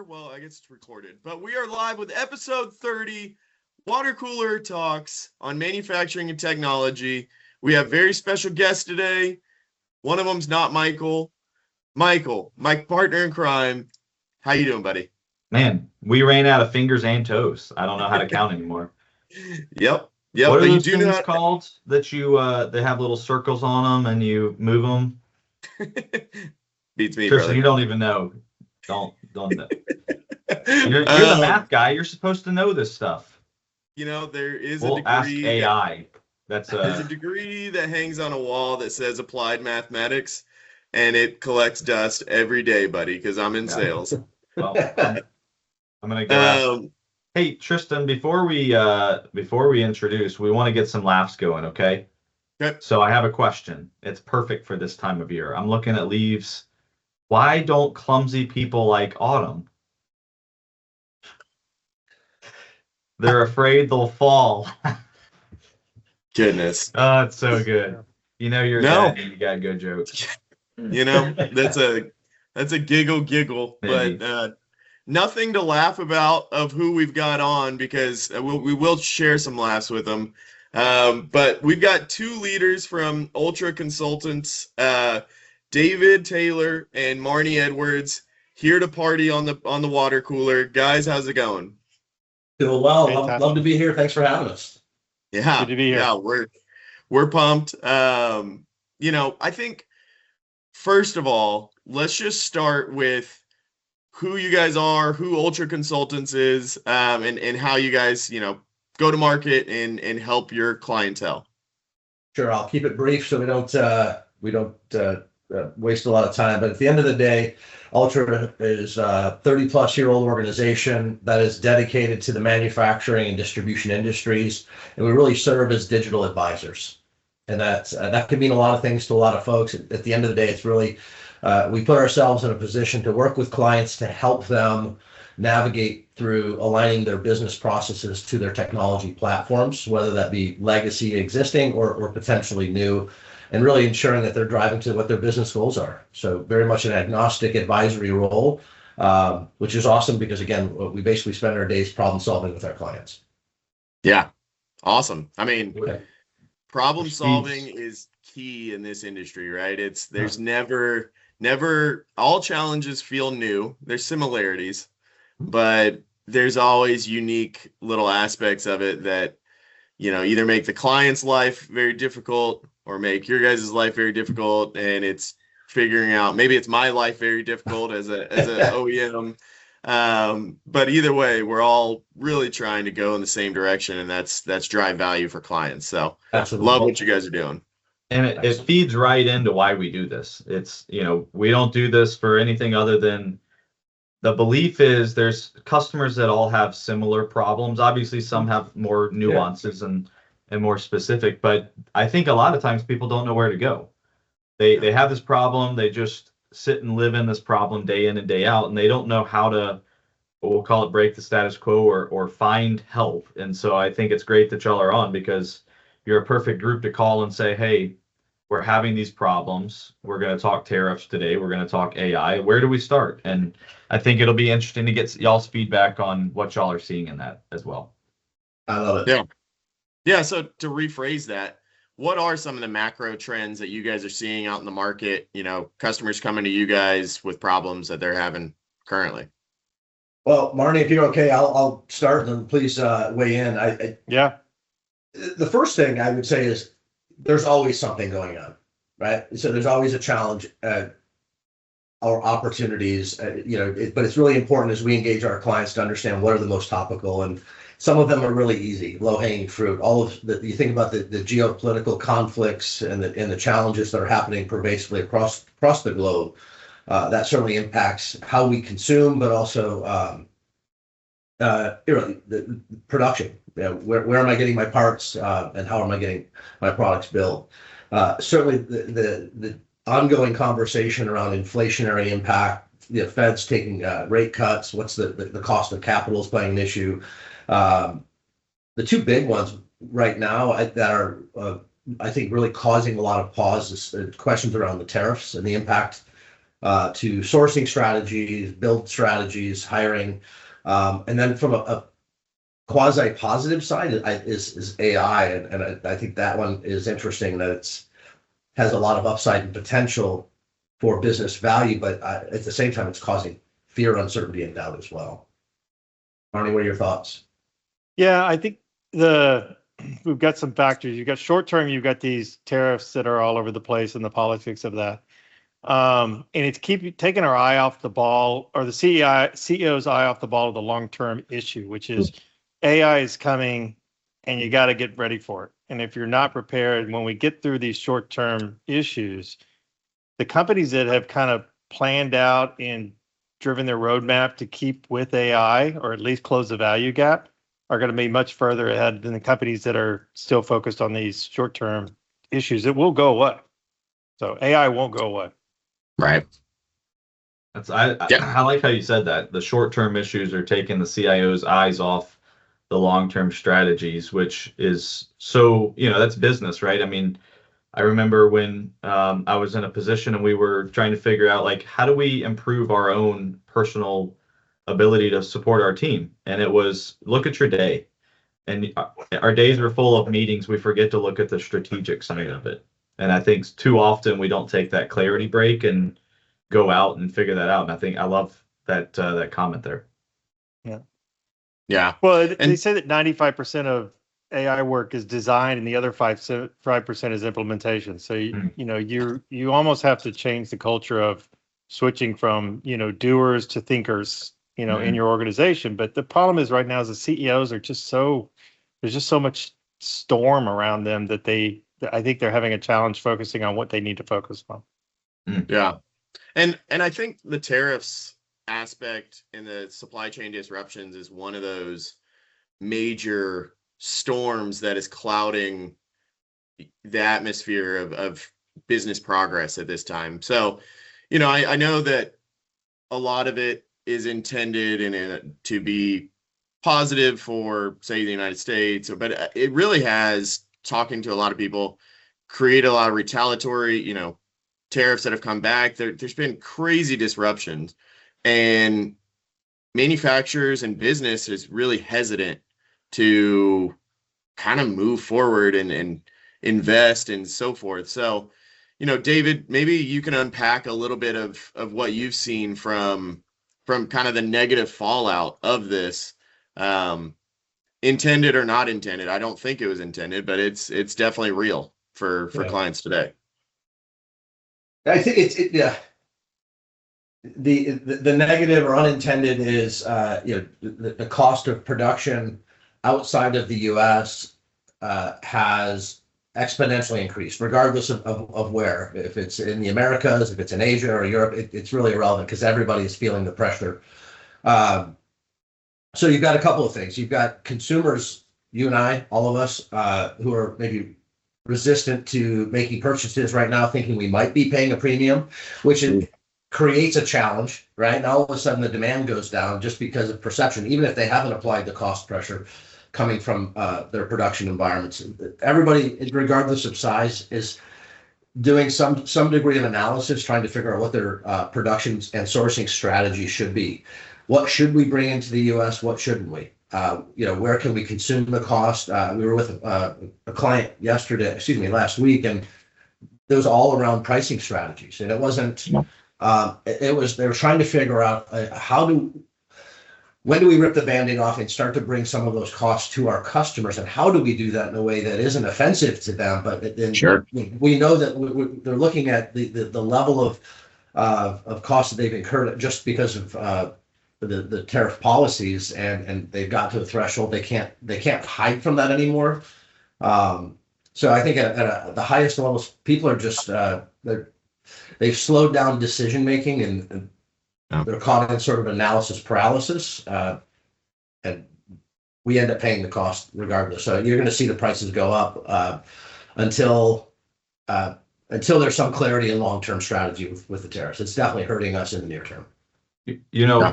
there. Well, I guess it's recorded. But we are live with episode 30, Water Cooler Talks on Manufacturing and Technology. We have very special guests today. One of them's not Michael. Michael, my partner in crime. How you doing, buddy? Man, we ran out of fingers and toes. I don't know how to count anymore. Yep. What are But those things called that you they have little circles on them and you move them? Beats me, Tristan, brother. you don't even know. Don't know. You're the math guy. You're supposed to know this stuff. You know, there is a We'll degree. ask AI. There's a degree that hangs on a wall that says applied mathematics, and it collects dust every day, buddy, because I'm in sales. Well, I'm gonna go. Hey, Tristan, before we introduce, we want to get some laughs going, okay? Okay. So I have a question. It's perfect for this time of year. I'm looking at leaves. Why don't clumsy people like autumn? They're afraid they'll fall. Goodness. Oh, it's so good. You know you got a good joke. You know, that's a giggle, Maybe. but nothing to laugh about of who we've got on, because we will share some laughs with them. But we've got two leaders from Ultra Consultants, David, Taylor, and Marney Edwards, here to party on the water cooler. Guys, how's it going? Doing well. Love to be here. Thanks for having us. Yeah, good to be here. Yeah, we're pumped. I think first of all, let's just start with who you guys are, who Ultra Consultants is, and how you guys, go to market and help your clientele. Sure, I'll keep it brief so we don't waste a lot of time. But at the end of the day, Ultra is a 30-plus-year-old organization that is dedicated to the manufacturing and distribution industries, and we really serve as digital advisors. And that can mean a lot of things to a lot of folks. At the end of the day, it's really we put ourselves in a position to work with clients to help them navigate through aligning their business processes to their technology platforms, whether that be legacy existing or potentially new, and really ensuring that they're driving to what their business goals are. So very much an agnostic advisory role, which is awesome because, again, we basically spend our days problem solving with our clients. Yeah, awesome. I mean, problem solving is key in this industry, right? There's never all challenges feel new. There's similarities, but there's always unique little aspects of it that, either make the client's life very difficult or make your guys' life very difficult. And it's figuring out, maybe it's my life very difficult as an OEM. But either way, we're all really trying to go in the same direction, and that's drive value for clients. So Absolutely. Love what you guys are doing. And it feeds right into why we do this. It's, we don't do this for anything other than the belief is there's customers that all have similar problems. Obviously, some have more nuances and more specific, but I think a lot of times people don't know where to go. They have this problem, they just sit and live in this problem day in and day out, and they don't know how to, we'll call it, break the status quo or find help. And so I think it's great that y'all are on, because you're a perfect group to call and say, hey, we're having these problems. We're going to talk tariffs today. We're going to talk AI. Where do we start? And I think it'll be interesting to get y'all's feedback on what y'all are seeing in that as well. I love it. Yeah. So to rephrase that, what are some of the macro trends that you guys are seeing out in the market? Customers coming to you guys with problems that they're having currently. Well, Marney, if you're okay, I'll start, and then please weigh in. The first thing I would say is there's always something going on, right? So there's always a challenge or opportunities, but it's really important as we engage our clients to understand what are the most topical, and some of them are really easy, low-hanging fruit. All of you think about the geo-political conflicts and the challenges that are happening pervasively across the globe. That certainly impacts how we consume, but also the production. Where am I getting my parts, and how am I getting my products built? Certainly, the ongoing conversation around inflationary impact, the Fed's taking rate cuts. What's the cost of capital is playing an issue. The two big ones right now that are, I think, really causing a lot of pause is questions around the tariffs and the impact to sourcing strategies, build strategies, hiring. And then from a quasi-positive side is AI. And I think that one is interesting, that it's has a lot of upside and potential for business value, but at the same time, it's causing fear, uncertainty, and doubt as well. Marnie, what are your thoughts? Yeah, I think we've got some factors. You've got short term, you've got these tariffs that are all over the place and the politics of that. And it's taking our eye off the ball, or the CEO's eye off the ball of the long-term issue, which is AI is coming and you got to get ready for it. And if you're not prepared, when we get through these short-term issues, the companies that have kind of planned out and driven their roadmap to keep with AI, or at least close the value gap, are going to be much further ahead than the companies that are still focused on these short-term issues. It will go away. So AI won't go away. Right. I like how you said that. The short-term issues are taking the CIO's eyes off the long-term strategies, which is so, that's business, right? I mean, I remember when I was in a position and we were trying to figure out, like, how do we improve our own personal ability to support our team? And it was, look at your day. And our days are full of meetings. We forget to look at the strategic side of it. And I think too often we don't take that clarity break and go out and figure that out. And I love that that comment there. Yeah. Well, they say that 95% of AI work is design, and the other 5% is implementation. So you almost have to change the culture of switching from doers to thinkers in your organization. But the problem is right now is the CEOs are just there's just so much storm around them that I think they're having a challenge focusing on what they need to focus on. Yeah. And I think the tariffs aspect and the supply chain disruptions is one of those major storms that is clouding the atmosphere of business progress at this time. So, I know that a lot of it is intended to be positive for, say, the United States, but it really has, talking to a lot of people, created a lot of retaliatory, tariffs that have come back. There's been crazy disruptions, and manufacturers and business is really hesitant to kind of move forward and invest and so forth. So, David, maybe you can unpack a little bit of what you've seen from kind of the negative fallout of this, intended or not intended. I don't think it was intended, but it's definitely real for clients today. I think the negative or unintended is the cost of production outside of the U.S. Has exponentially increased, regardless of where. If it's in the Americas, if it's in Asia or Europe, it's really irrelevant because everybody is feeling the pressure. So you've got a couple of things. You've got consumers, you and I, all of us, who are maybe resistant to making purchases right now, thinking we might be paying a premium, which creates a challenge, right? And all of a sudden the demand goes down just because of perception, even if they haven't applied the cost pressure coming from their production environments. Everybody, regardless of size, is doing some degree of analysis, trying to figure out what their production and sourcing strategy should be. What should we bring into the U.S.? What shouldn't we? Where can we consume the cost? We were with a client last week, and it was all around pricing strategies. And it wasn't, they were trying to figure out when do we rip the Band-Aid off and start to bring some of those costs to our customers? And how do we do that in a way that isn't offensive to them? But then we know that they're looking at the level of costs that they've incurred just because of the tariff policies, and they've got to a threshold. They can't hide from that anymore. So I think at the highest levels, people are just they've slowed down decision making, and they're caught in sort of analysis paralysis, and we end up paying the cost regardless. So you're going to see the prices go up until there's some clarity and long-term strategy with the tariffs. It's definitely hurting us in the near term.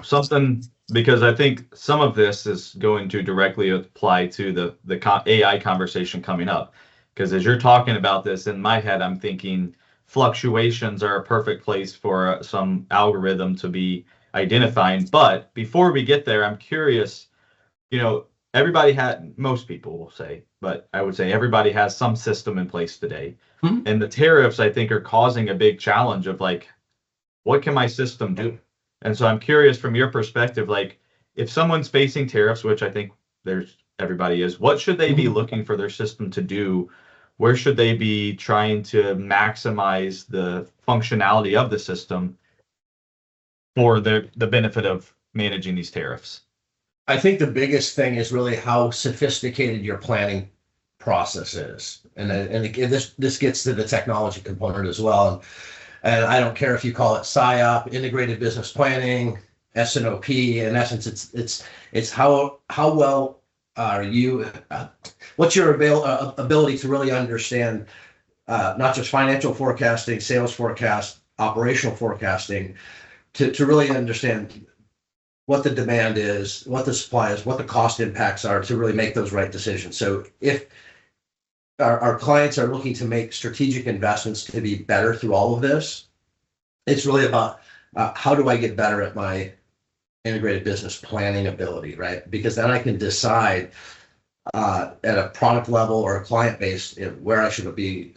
Something, because I think some of this is going to directly apply to the AI conversation coming up. Because as you're talking about this, in my head, I'm thinking fluctuations are a perfect place for some algorithm to be identifying. But before we get there, I'm curious, most people will say, but I would say everybody has some system in place today. Mhm. And the tariffs, I think, are causing a big challenge of like, what can my system do? And so I'm curious from your perspective, like if someone's facing tariffs, which I think everybody is, what should they be looking for their system to do? Where should they be trying to maximize the functionality of the system for the benefit of managing these tariffs? I think the biggest thing is really how sophisticated your planning process is. And this gets to the technology component as well. And I don't care if you call it PSYOP, integrated business planning, S&OP. In essence, it's how well are you, what's your ability to really understand not just financial forecasting, sales forecast, operational forecasting, to really understand what the demand is, what the supply is, what the cost impacts are to really make those right decisions. So if our clients are looking to make strategic investments to be better through all of this, it's really about how do I get better at my integrated business planning ability, right? Because then I can decide at a product level or a client base where I should be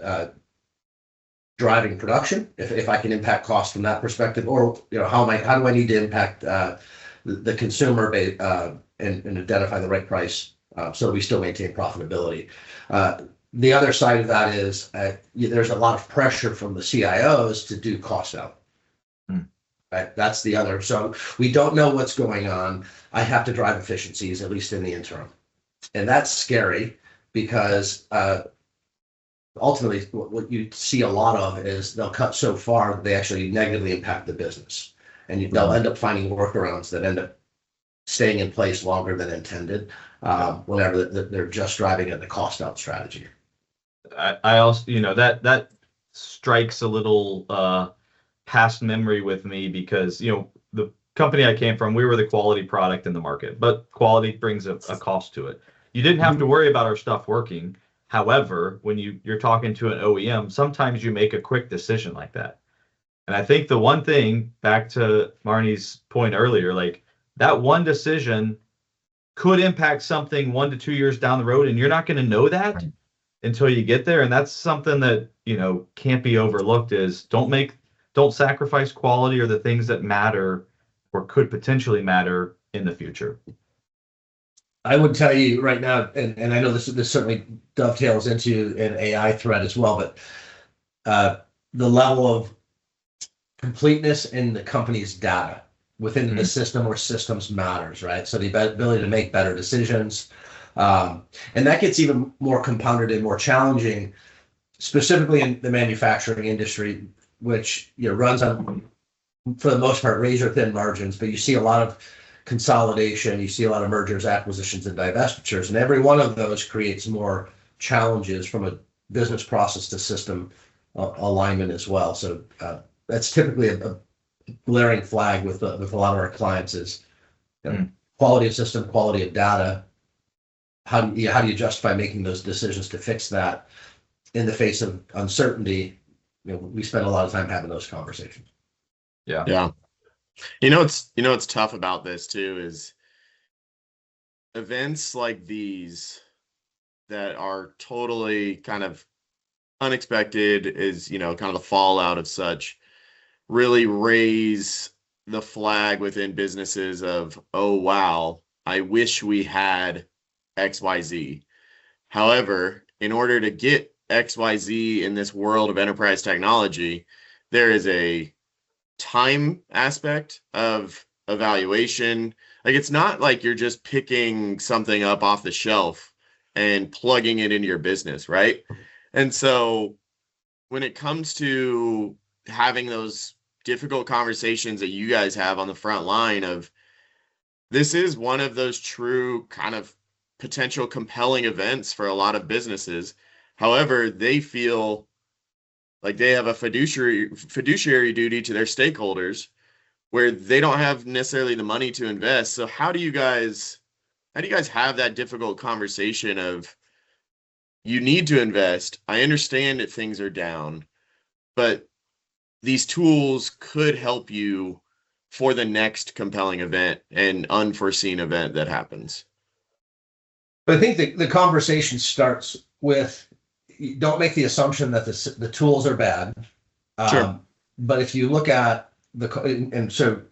driving production, if I can impact cost from that perspective, or how do I need to impact the consumer base and identify the right price so we still maintain profitability. The other side of that is there's a lot of pressure from the CIOs to do cost out. Right? That's the other. So we don't know what's going on. I have to drive efficiencies, at least in the interim. And that's scary because ultimately what you see a lot of is they'll cut so far that they actually negatively impact the business. And they'll end up finding workarounds that end up staying in place longer than intended whenever they're just driving at the cost out strategy. I also, that strikes a little past memory with me because, the company I came from, we were the quality product in the market, but quality brings a cost to it. You didn't have to worry about our stuff working. However, when you're talking to an OEM, sometimes you make a quick decision like that. And I think the one thing, back to Marnie's point earlier, like that one decision could impact something 1 to 2 years down the road, and you're not going to know that until you get there. And that's something that, can't be overlooked is don't sacrifice quality or the things that matter or could potentially matter in the future. I would tell you right now, and I know this certainly dovetails into an AI thread as well, but the level of completeness in the company's data within the system or systems matters, right? So the ability to make better decisions. And that gets even more compounded and more challenging, specifically in the manufacturing industry, which runs on, for the most part, razor thin margins, but you see a lot of consolidation, you see a lot of mergers, acquisitions, and divestitures, and every one of those creates more challenges from a business process to system alignment as well. So that's typically a glaring flag with a lot of our clients is quality of system, quality of data. How do you justify making those decisions to fix that in the face of uncertainty? We spend a lot of time having those conversations. Yeah. What's tough about this too is events like these that are totally kind of unexpected is, kind of the fallout of such really raise the flag within businesses of, oh, wow, I wish we had XYZ. However, in order to get XYZ in this world of enterprise technology, there is a time aspect of evaluation. Like, it's not like you're just picking something up off the shelf and plugging it into your business, right? And so when it comes to having those difficult conversations that you guys have on the front line of, this is one of those true kind of potential compelling events for a lot of businesses. However, they feel like they have a fiduciary duty to their stakeholders where they don't have necessarily the money to invest. So how do you guys have that difficult conversation of, you need to invest. I understand that things are down, but these tools could help you for the next compelling event and unforeseen event that happens. But I think the conversation starts with, don't make the assumption that the tools are bad. Sure. But if you look at and so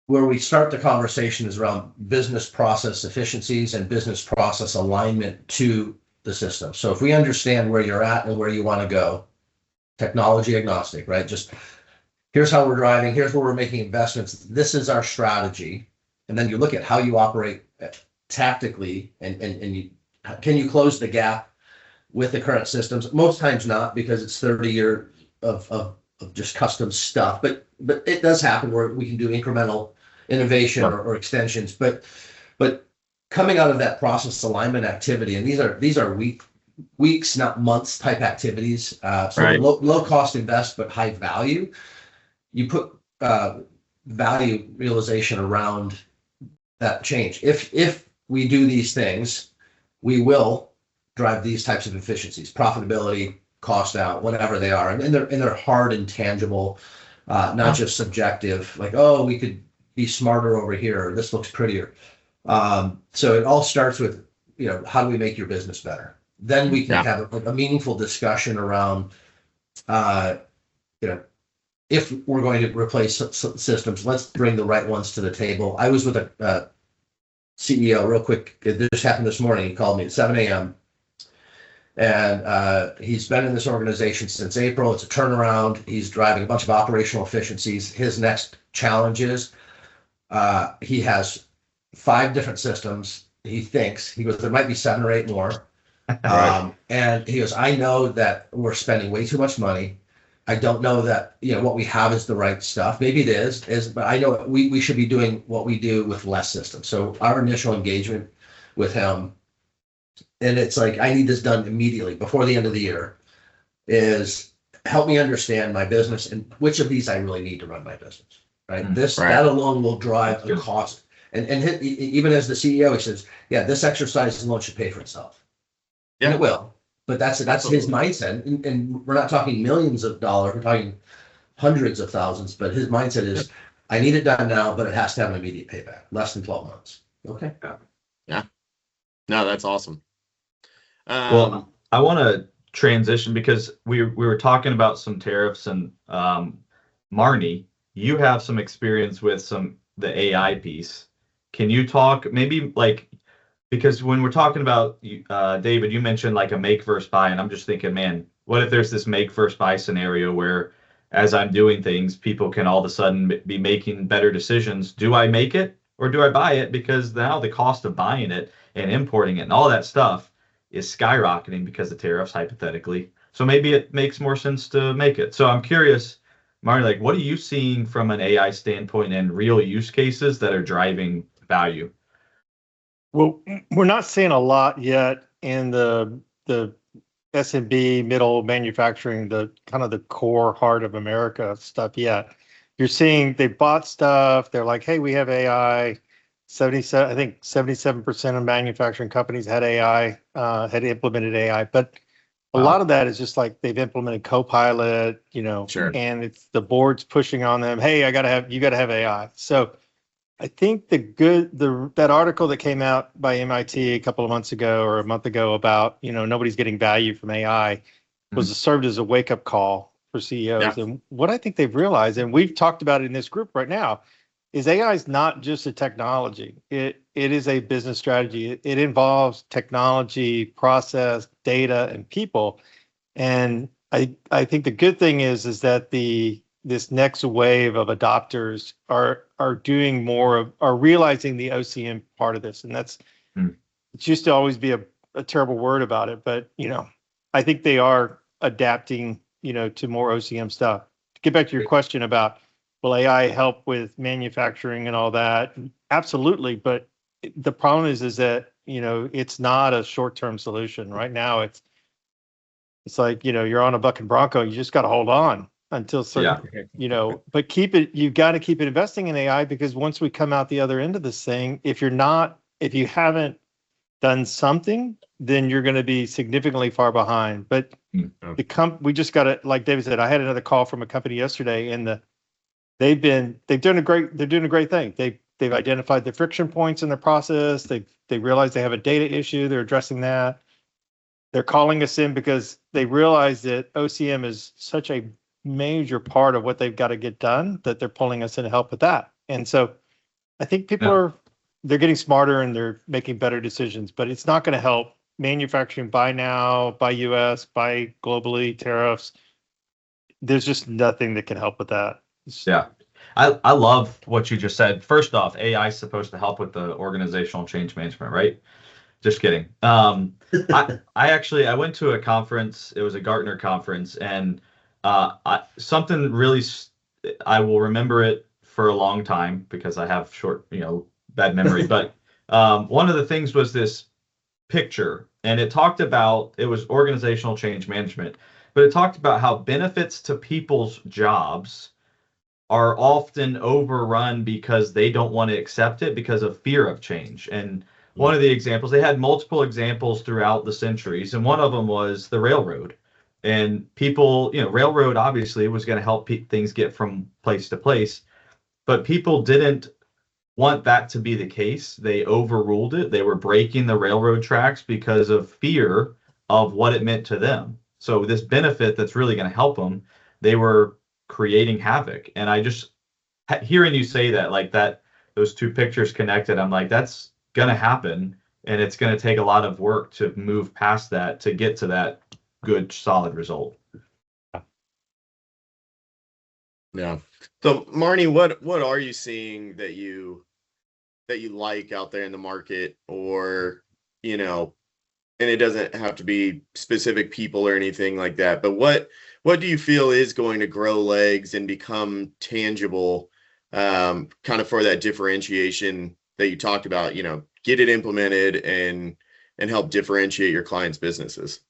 where we start the conversation is around business process efficiencies and business process alignment to the system. So if we understand where you're at and where you want to go, technology agnostic, right? Just here's how we're driving, here's where we're making investments, this is our strategy. And then you look at how you operate tactically and you can you close the gap with the current systems? Most times not, because it's 30 years of just custom stuff, but it does happen where we can do incremental innovation or extensions. But coming out of that process alignment activity, and these are weeks, not months type activities. So right. low cost invest, but high value. You put value realization around that change. If we do these things, we will drive these types of efficiencies, profitability, cost out, whatever they are, and they're hard and tangible, not just subjective. Like, oh, we could be smarter over here, or this looks prettier. So it all starts with, how do we make your business better? Then we can have a meaningful discussion around, if we're going to replace systems, let's bring the right ones to the table. I was with a CEO real quick. This happened this morning. He called me at 7 a.m. And he's been in this organization since April. It's a turnaround. He's driving a bunch of operational efficiencies. His next challenge is he has 5 different systems. He goes, there might be 7 or 8 more. Right. And he goes, I know that we're spending way too much money. I don't know that, what we have is the right stuff. Maybe it is, but I know we should be doing what we do with less systems. So our initial engagement with him, and it's like, I need this done immediately before the end of the year, is help me understand my business and which of these I really need to run my business, right? That alone will drive the cost. And even as the CEO, he says, this exercise alone should pay for itself. Yeah. And it will. But that's his mindset. And we're not talking millions of dollars, we're talking hundreds of thousands, but his mindset is, I need it done now, but it has to have an immediate payback, less than 12 months. Okay. Yeah. No, that's awesome. Well, I want to transition because we were talking about some tariffs, and Marney, you have some experience with the AI piece. Can you talk maybe because when we're talking about, David, you mentioned like a make versus buy, and I'm just thinking, man, what if there's this make versus buy scenario where as I'm doing things, people can all of a sudden be making better decisions. Do I make it or do I buy it? Because now the cost of buying it and importing it and all that stuff is skyrocketing because of tariffs, hypothetically. So maybe it makes more sense to make it. So I'm curious, Marty, what are you seeing from an AI standpoint and real use cases that are driving value? Well, we're not seeing a lot yet in the SMB, middle manufacturing, the kind of the core heart of America stuff yet. You're seeing they bought stuff. They're like, hey, we have AI. 77% of manufacturing companies had AI, had implemented AI, but a lot of that is just like they've implemented Copilot, and it's the board's pushing on them. Hey, you got to have AI. So I think that article that came out by MIT a couple of months ago or a month ago about, nobody's getting value from AI served as a wake up call for CEOs. Yeah. And what I think they've realized, and we've talked about it in this group right now, is AI is not just a technology. It is a business strategy. It involves technology, process, data, and people. And I think the good thing is that this next wave of adopters are doing are realizing the OCM part of this. And that's it used to always be a terrible word about it, but I think they are adapting, to more OCM stuff. To get back to your question about, will AI help with manufacturing and all that? Absolutely. But the problem is that, it's not a short-term solution. Right now, it's like, you're on a bucking bronco. You just got to hold on until certain, but you've got to keep it investing in AI, because once we come out the other end of this thing, if you haven't done something, then you're going to be significantly far behind. But We just got it. Like David said, I had another call from a company yesterday, and they're doing a great thing. They've identified the friction points in the process. They realize they have a data issue. They're addressing that. They're calling us in because they realize that OCM is such a major part of what they've got to get done that they're pulling us in to help with that. And so I think they're getting smarter and they're making better decisions, but it's not going to help manufacturing buy now, buy US, buy globally, tariffs. There's just nothing that can help with that. Yeah. I love what you just said. First off, AI is supposed to help with the organizational change management, right? Just kidding. I went to a conference. It was a Gartner conference, and something really, I will remember it for a long time because I have bad memory. But one of the things was this picture, and it was organizational change management, but it talked about how benefits to people's jobs are often overrun because they don't want to accept it because of fear of change. And one of the examples, they had multiple examples throughout the centuries, and one of them was the railroad. And people, railroad obviously was going to help things get from place to place, but people didn't want that to be the case. They overruled it. They were breaking the railroad tracks because of fear of what it meant to them. So this benefit that's really going to help them, they were creating havoc. And I just, hearing you say that, like that, those two pictures connected, I'm like, that's going to happen. And it's going to take a lot of work to move past that to get to that good, solid result. Yeah. So Marnie, what are you seeing that you like out there in the market, or, and it doesn't have to be specific people or anything like that, but what do you feel is going to grow legs and become tangible, kind of for that differentiation that you talked about, get it implemented and help differentiate your clients' businesses?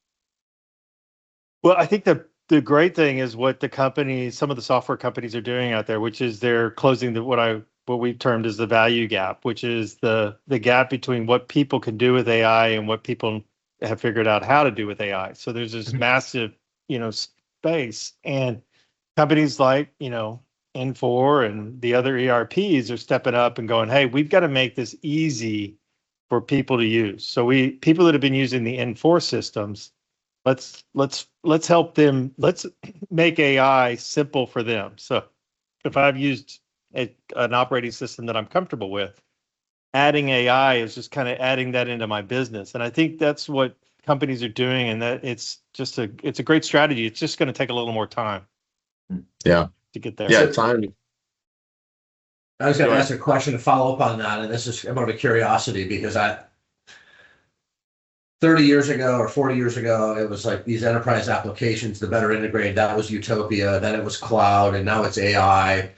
Well, I think the great thing is what some of the software companies are doing out there, which is they're closing what we've termed as the value gap, which is the gap between what people can do with AI and what people have figured out how to do with AI. So there's this massive, space, and companies like, N4 and the other ERPs are stepping up and going, hey, we've got to make this easy for people to use. So people that have been using the N4 systems, let's help them. Let's make AI simple for them. So if I've used an operating system that I'm comfortable with, adding AI is just kind of adding that into my business. And I think that's what companies are doing, and that it's a great strategy. It's just going to take a little more time. Yeah. To get there. Yeah, time. I was going to ask a question to follow up on that, and this is more of a curiosity because 30 years ago or 40 years ago, it was like these enterprise applications, the better integrated, that was utopia. Then it was cloud, and now it's AI.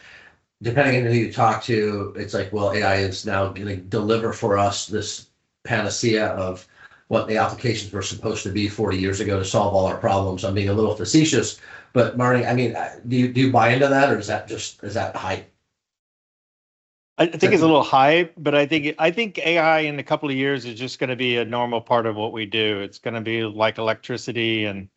Depending on who you talk to, it's like, well, AI is now going to deliver for us this panacea of what the applications were supposed to be 40 years ago to solve all our problems. I'm being a little facetious, but Marnie, I mean, do you buy into that, or is that hype? I think it's a little hype, but I think AI in a couple of years is just going to be a normal part of what we do. It's going to be like electricity and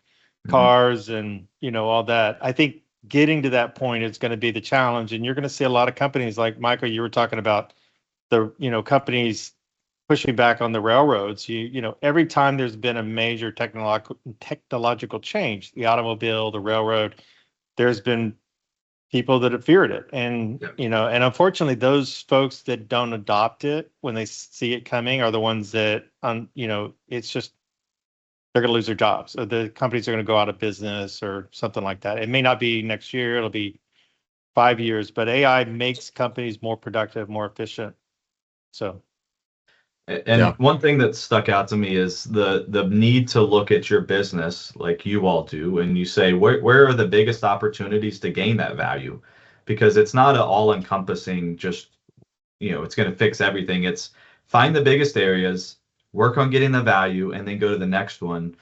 cars and all that. I think getting to that point is going to be the challenge, and you're going to see a lot of companies like Michael. You were talking about the companies pushing back on the railroads. Every time there's been a major technological change, the automobile, the railroad, there's been people that have feared it. And, and unfortunately, those folks that don't adopt it when they see it coming are the ones that, it's just, they're going to lose their jobs. Or the companies are going to go out of business or something like that. It may not be next year, it'll be 5 years, but AI makes companies more productive, more efficient. So. And one thing that stuck out to me is the need to look at your business like you all do, and you say, where are the biggest opportunities to gain that value? Because it's not an all-encompassing, just, it's going to fix everything. It's find the biggest areas, work on getting the value, and then go to the next one.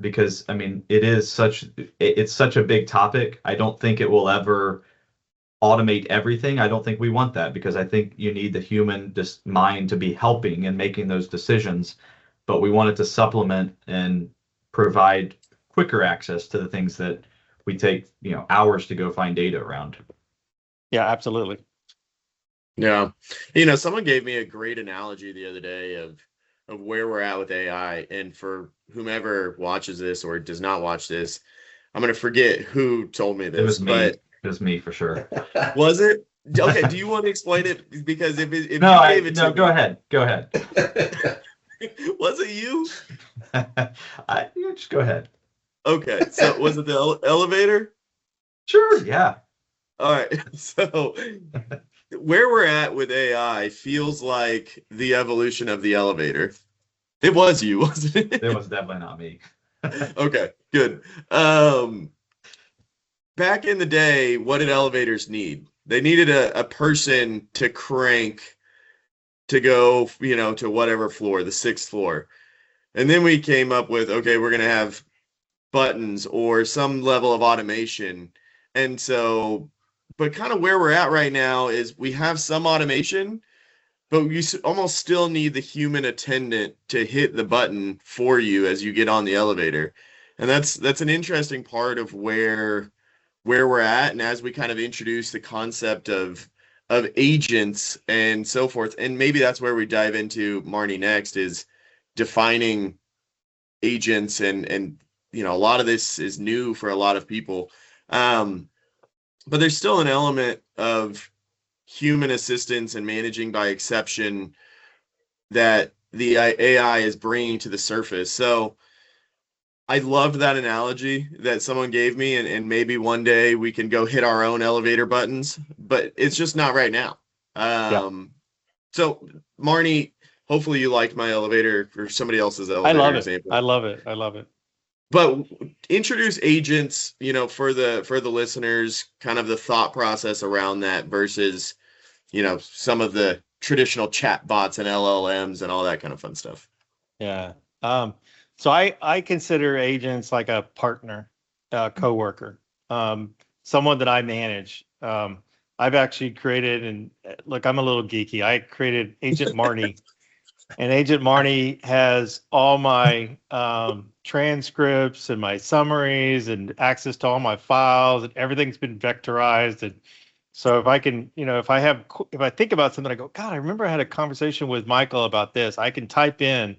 Because, I mean, it's such a big topic. I don't think it will ever automate everything. I don't think we want that, because I think you need the human mind to be helping and making those decisions, but we want it to supplement and provide quicker access to the things that we take, hours to go find data around. Yeah, absolutely. Yeah. Someone gave me a great analogy the other day of where we're at with AI. And for whomever watches this or does not watch this, I'm going to forget who told me this. It was me. But it was me for sure. Was it? Okay. Do you want to explain it? Because if you No, gave it no, to go me, ahead. Go ahead. was it you? Just go ahead. Okay. So was it the elevator? Sure. Yeah. All right. So where we're at with AI feels like the evolution of the elevator. It was you, wasn't it? It was definitely not me. Okay, good. Back in the day, what did elevators need? They needed a person to crank to go, to whatever floor, the 6th floor. And then we came up with, okay, we're going to have buttons or some level of automation. And so, but kind of where we're at right now is we have some automation, but you almost still need the human attendant to hit the button for you as you get on the elevator. And that's an interesting part of where we're at. And as we kind of introduce the concept of agents and so forth, and maybe that's where we dive into Marnie next, is defining agents. And a lot of this is new for a lot of people. But there's still an element of human assistance and managing by exception that the AI is bringing to the surface. So I loved that analogy that someone gave me, and maybe one day we can go hit our own elevator buttons, but it's just not right now. So Marnie, hopefully you liked my elevator or somebody else's elevator example. I love it. But introduce agents, for the listeners, kind of the thought process around that versus, some of the traditional chat bots and LLMs and all that kind of fun stuff. Yeah. So I consider agents like a partner, a coworker, someone that I manage. I've actually created, and look, I'm a little geeky. I created Agent Marney, and Agent Marney has all my transcripts and my summaries and access to all my files, and everything's been vectorized. And so if I can, if I think about something, I go, God, I remember I had a conversation with Michael about this. I can type in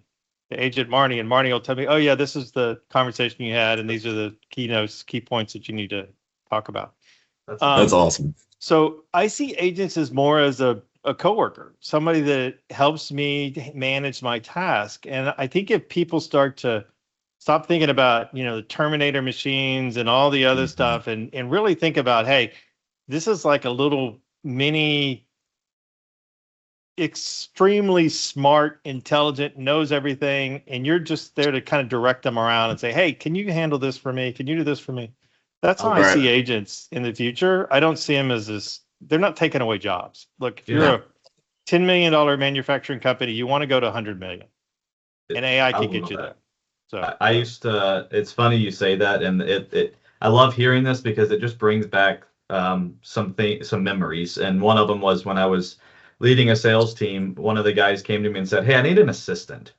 to Agent Marney, and Marney will tell me, oh yeah, this is the conversation you had, and these are the key points that you need to talk about. That's awesome. So I see agents as more as a coworker, somebody that helps me manage my task. And I think if people start to stop thinking about, the Terminator machines and all the other stuff, and really think about, hey, this is like a little mini, extremely smart, intelligent, knows everything, and you're just there to kind of direct them around and say, hey, can you handle this for me? Can you do this for me? That's how I see agents in the future. I don't see them as this. They're not taking away jobs. Look, if you're a $10 million manufacturing company, you want to go to 100 million, and AI can get you there. So I used to. It's funny you say that, and I love hearing this because it just brings back some memories. And one of them was when I was leading a sales team. One of the guys came to me and said, "Hey, I need an assistant.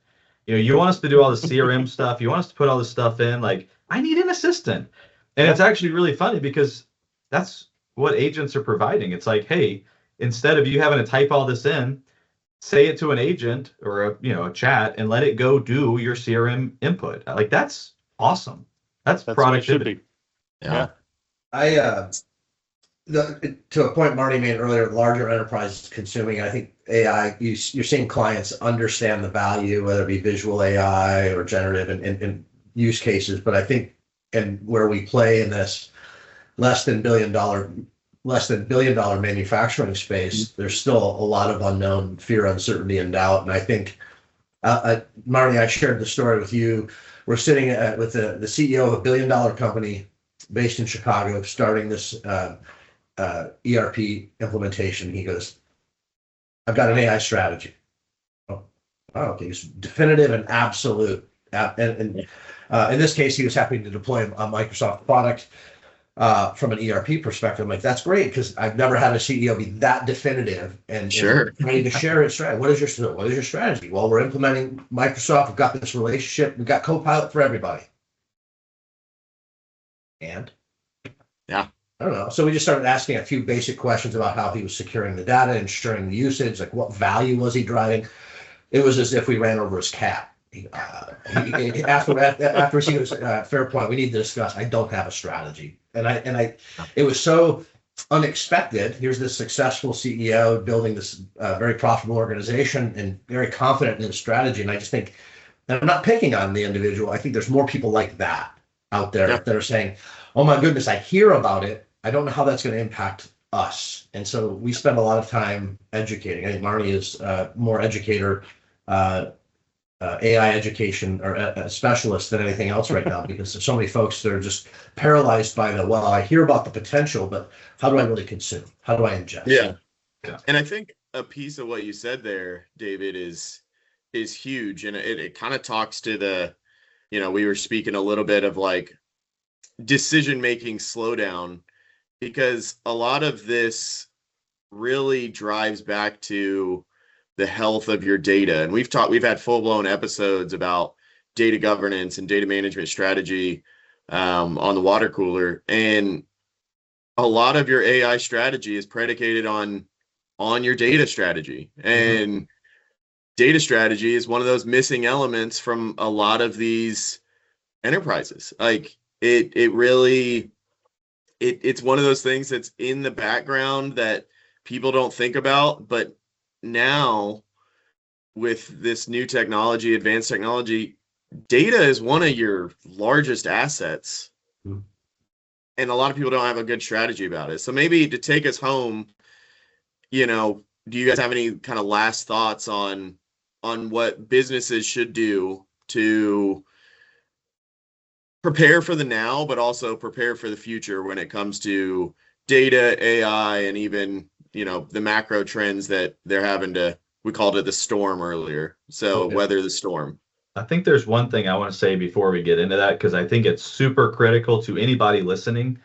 You want us to do all the CRM stuff. You want us to put all this stuff in. Like, I need an assistant." And it's actually really funny because that's what agents are providing. It's like, hey, instead of you having to type all this in, say it to an agent or a chat and let it go do your CRM input. Like, that's awesome. That's productivity. Yeah. To a point Marty made earlier, larger enterprises consuming, I think AI, you're seeing clients understand the value, whether it be visual AI or generative and use cases. But I think, and where we play in this less than billion dollar manufacturing space, there's still a lot of unknown, fear, uncertainty, and doubt. And I think, Marty, I shared the story with you. We're sitting with the CEO of a $1 billion company based in Chicago, starting this ERP implementation. He goes, "I've got an AI strategy." Oh, okay. It's definitive and absolute. And in this case, he was happy to deploy a Microsoft product from an ERP perspective. I'm like, that's great, because I've never had a CEO be that definitive and ready to share his strategy. What is your strategy? Well, we're implementing Microsoft. We've got this relationship. We've got Copilot for everybody. And Yeah. I don't know. So we just started asking a few basic questions about how he was securing the data, ensuring the usage, like what value was he driving. It was as if we ran over his cat. After seeing this fair point, we need to discuss. I don't have a strategy, and it was so unexpected. Here's this successful CEO building this very profitable organization and very confident in his strategy. And I just think, and I'm not picking on the individual. I think there's more people like that out there that are saying, "Oh my goodness, I hear about it. I don't know how that's going to impact us." And so we spend a lot of time educating. I think Marnie is more educator. AI education or a specialist than anything else right now, because there's so many folks that are just paralyzed by well, I hear about the potential, but how do I really consume? How do I ingest? Yeah. And I think a piece of what you said there, David, is huge. And it kind of talks to the, we were speaking a little bit of like decision-making slowdown, because a lot of this really drives back to the health of your data. And we've had full-blown episodes about data governance and data management strategy on the water cooler. And a lot of your AI strategy is predicated on your data strategy. And data strategy is one of those missing elements from a lot of these enterprises. Like it really, it's one of those things that's in the background that people don't think about, but now with this new technology, advanced technology, data is one of your largest assets. And a lot of people don't have a good strategy about it. So maybe to take us home, do you guys have any kind of last thoughts on what businesses should do to prepare for the now, but also prepare for the future when it comes to data, AI, and even, the macro trends that they're having to, we called it the storm earlier. So weather the storm. I think there's one thing I want to say before we get into that, because I think it's super critical to anybody listening.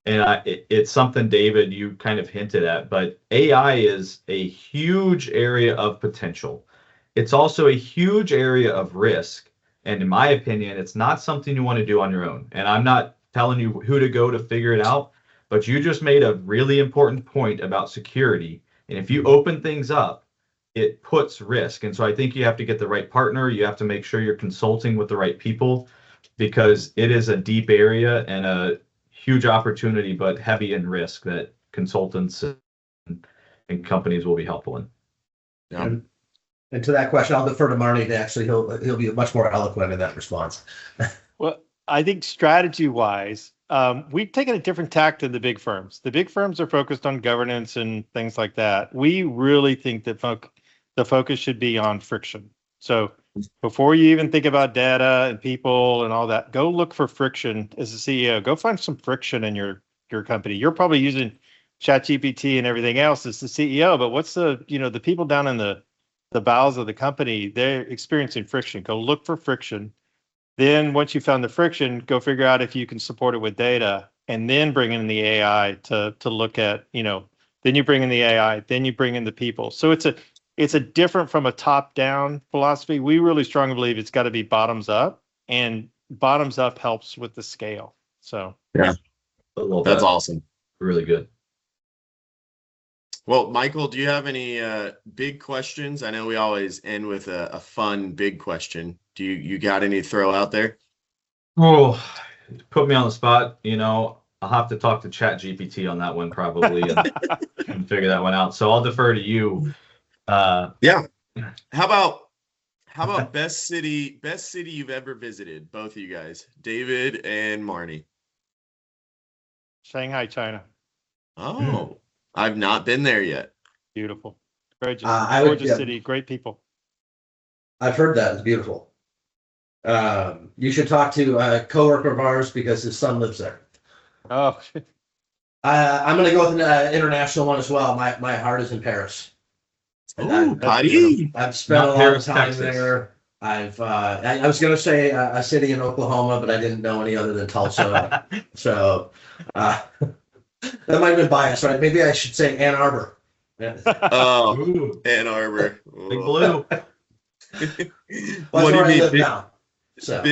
And it's something, David, you kind of hinted at, but AI is a huge area of potential. It's also a huge area of risk. And in my opinion, it's not something you want to do on your own. And I'm not telling you who to go to figure it out, but you just made a really important point about security. And if you open things up, it puts risk. And so I think you have to get the right partner. You have to make sure you're consulting with the right people, because it is a deep area and a huge opportunity, but heavy in risk that consultants and companies will be helpful in. Yeah. And to that question, I'll defer to Marnie to actually, he'll be much more eloquent in that response. Well, I think strategy-wise, we've taken a different tack than the big firms. The big firms are focused on governance and things like that. We really think that the focus should be on friction. So before you even think about data and people and all that, go look for friction as a CEO. Go find some friction in your company. You're probably using ChatGPT and everything else as the CEO, but what's the people down in the bowels of the company, they're experiencing friction. Go look for friction. Then once you found the friction, go figure out if you can support it with data, and then bring in the AI to look at, then you bring in the AI, then you bring in the people. So it's a different from a top-down philosophy. We really strongly believe it's got to be bottoms up, and bottoms up helps with the scale. So yeah, that's awesome. Really good. Well, Michael, do you have any big questions? I know we always end with a fun big question. Do you got any to throw out there? Oh, put me on the spot. I'll have to talk to ChatGPT on that one probably and figure that one out. So I'll defer to you. Yeah. How about best city you've ever visited? Both of you guys, David and Marnie. Shanghai, China. Oh, I've not been there yet. Beautiful. Gorgeous city, great people. I've heard that. It's beautiful. You should talk to a coworker of ours because his son lives there. Oh, I'm going to go with an international one as well. My heart is in Paris. Oh, I've spent a lot of time there. I was going to say a city in Oklahoma, but I didn't know any other than Tulsa. So that might have been biased, right? Maybe I should say Ann Arbor. Oh, Ooh. Ann Arbor. Big blue. What do you mean? Now, so.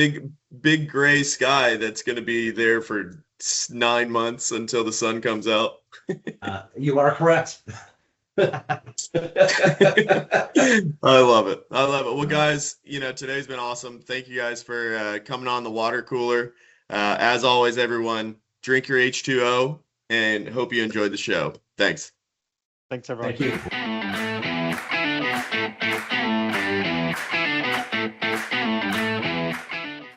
Big gray sky that's going to be there for 9 months until the sun comes out. You are correct. I love it. I love it. Well, guys, today's been awesome. Thank you guys for coming on the water cooler. As always, everyone, drink your H2O and hope you enjoyed the show. Thanks. Thanks, everyone. Thank you.